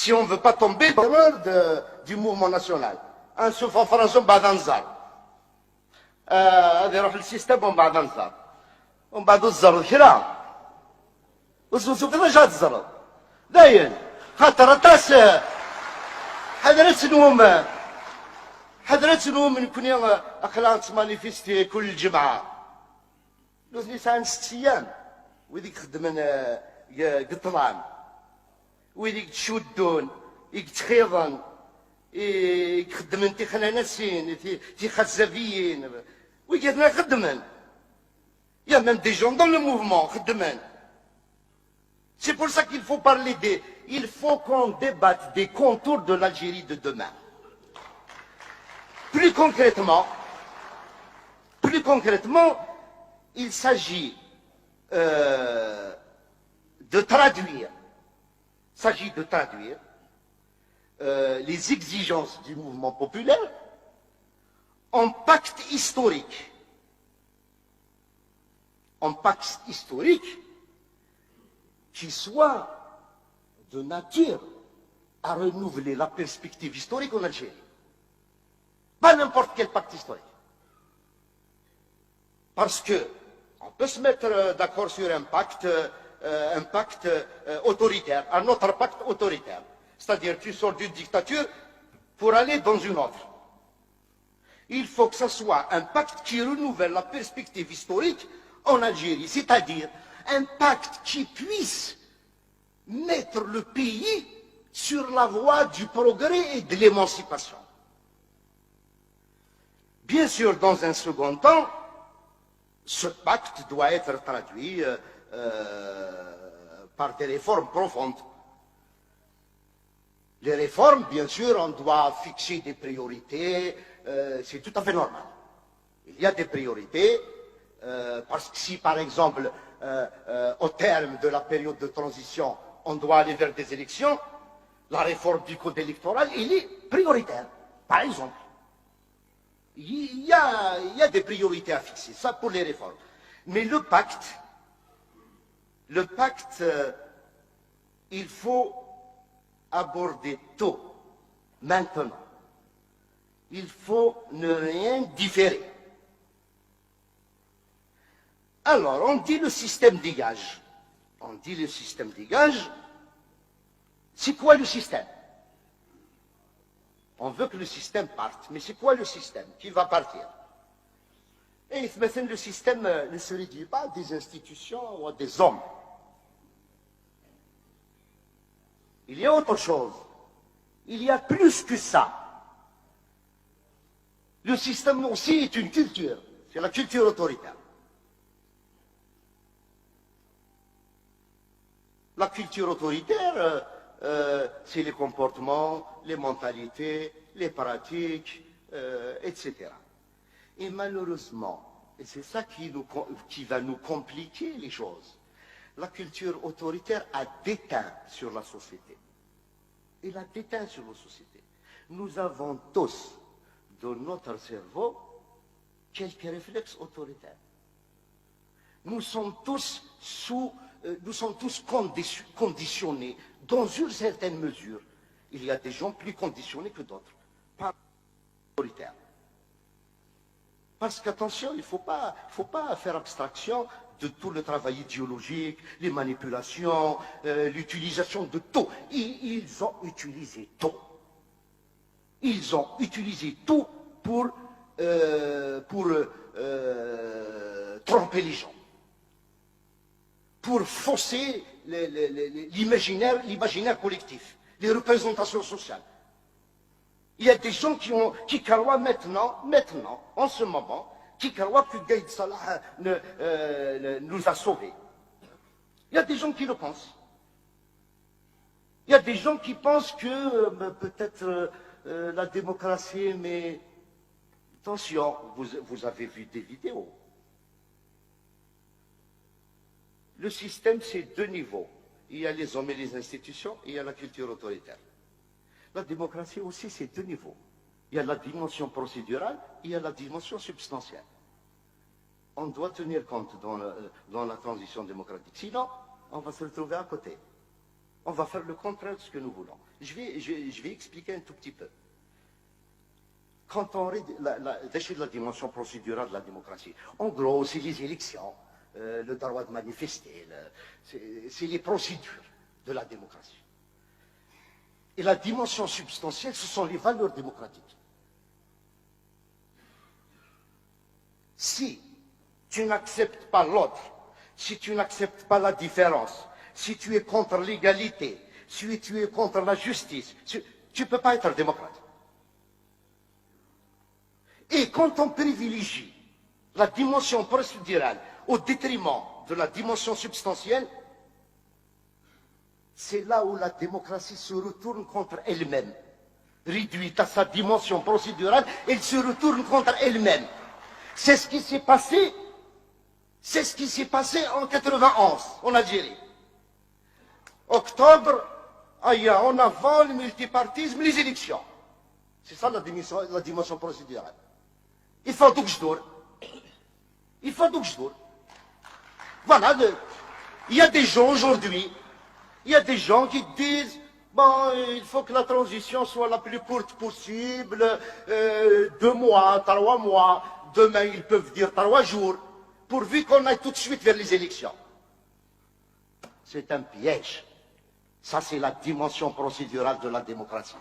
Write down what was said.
si on ne veut pas tomber dans l'erreur du mouvement national. نشوف فرنسا من بعد نزار هذا يروح للسيستم ومن بعد نزار ومن بعد الزرد كرا وشوف كيفاش هاد الزرد داين خاطر تاس حضرت نوم نكون اخلاق مانيفيستي كل جمعه دوز نيسان 6 ايام ويديك خدمن قطران ويديك تشودون يتخيضن يخدمن تيخنا ناسين تيخزافيين ويقدنا خدمن يا même des gens dans le mouvement خدمن. C'est pour ça qu'il faut parler des... Il faut qu'on débatte des contours de l'Algérie de demain. Plus concrètement, il s'agit de traduire les exigences du mouvement populaire en pacte historique. Qui soit de nature à renouveler la perspective historique en Algérie. Pas n'importe quel pacte historique. Parce que on peut se mettre d'accord sur un pacte autoritaire, un autre pacte autoritaire. C'est-à-dire tu sors d'une dictature pour aller dans une autre. Il faut que ce soit un pacte qui renouvelle la perspective historique en Algérie, c'est-à-dire un pacte qui puisse mettre le pays sur la voie du progrès et de l'émancipation. Bien sûr, dans un second temps, ce pacte doit être traduit par des réformes profondes. Les réformes, bien sûr, on doit fixer des priorités, c'est tout à fait normal. Il y a des priorités, parce que si, par exemple, au terme de la période de transition, on doit aller vers des élections, la réforme du code électoral, il est prioritaire, par exemple. Il y a des priorités à fixer, ça pour les réformes. Mais le pacte, il faut aborder tôt, maintenant. Il faut ne rien différer. Alors, on dit le système dégage. C'est quoi le système? On veut que le système parte, mais c'est quoi le système qui va partir? Et maintenant, le système ne se réduit pas à des institutions ou à des hommes. Il y a autre chose. Il y a plus que ça. Le système aussi est une culture. C'est la culture autoritaire. La culture autoritaire, c'est les comportements, les mentalités, les pratiques, etc. Et malheureusement, et c'est ça qui va nous compliquer les choses, la culture autoritaire a déteint sur la société. Elle a déteint sur la société. Nous avons tous, dans notre cerveau, quelques réflexes autoritaires. Nous sommes tous conditionnés dans une certaine mesure. Il y a des gens plus conditionnés que d'autres, par autoritaire. Parce qu'attention, il ne faut pas faire abstraction de tout le travail idéologique, les manipulations, l'utilisation de tout. Ils ont utilisé tout. Ils ont utilisé tout pour tromper les gens, pour fausser l'imaginaire collectif, les représentations sociales. Il y a des gens qui croient maintenant, en ce moment, qui croient que Gaïd Salah nous a sauvés. Il y a des gens qui le pensent. Il y a des gens qui pensent que peut-être la démocratie, mais attention, vous avez vu des vidéos. Le système, c'est 2 niveaux. Il y a les hommes et les institutions, et il y a la culture autoritaire. La démocratie aussi, c'est 2 niveaux. Il y a la dimension procédurale, et il y a la dimension substantielle. On doit tenir compte dans la transition démocratique. Sinon, on va se retrouver à côté. On va faire le contraire de ce que nous voulons. Je vais expliquer un tout petit peu. Quand on regarde la dimension procédurale de la démocratie, en gros, c'est les élections, le droit de manifester, c'est les procédures de la démocratie. Et la dimension substantielle, ce sont les valeurs démocratiques. Si tu n'acceptes pas l'autre, si tu n'acceptes pas la différence, si tu es contre l'égalité, si tu es contre la justice, tu ne peux pas être démocrate. Et quand on privilégie la dimension procédurale au détriment de la dimension substantielle, c'est là où la démocratie se retourne contre elle-même. Réduite à sa dimension procédurale, elle se retourne contre elle-même. C'est ce qui s'est passé, en 91, en Algérie. Octobre, on avant le multipartisme, les élections. C'est ça la dimension procédurale. Il faut donc Voilà, il y a des gens aujourd'hui, il y a des gens qui disent, bon, il faut que la transition soit la plus courte possible, 2 mois, 3 mois, demain ils peuvent dire 3 jours, pourvu qu'on aille tout de suite vers les élections. C'est un piège. Ça, c'est la dimension procédurale de la démocratie.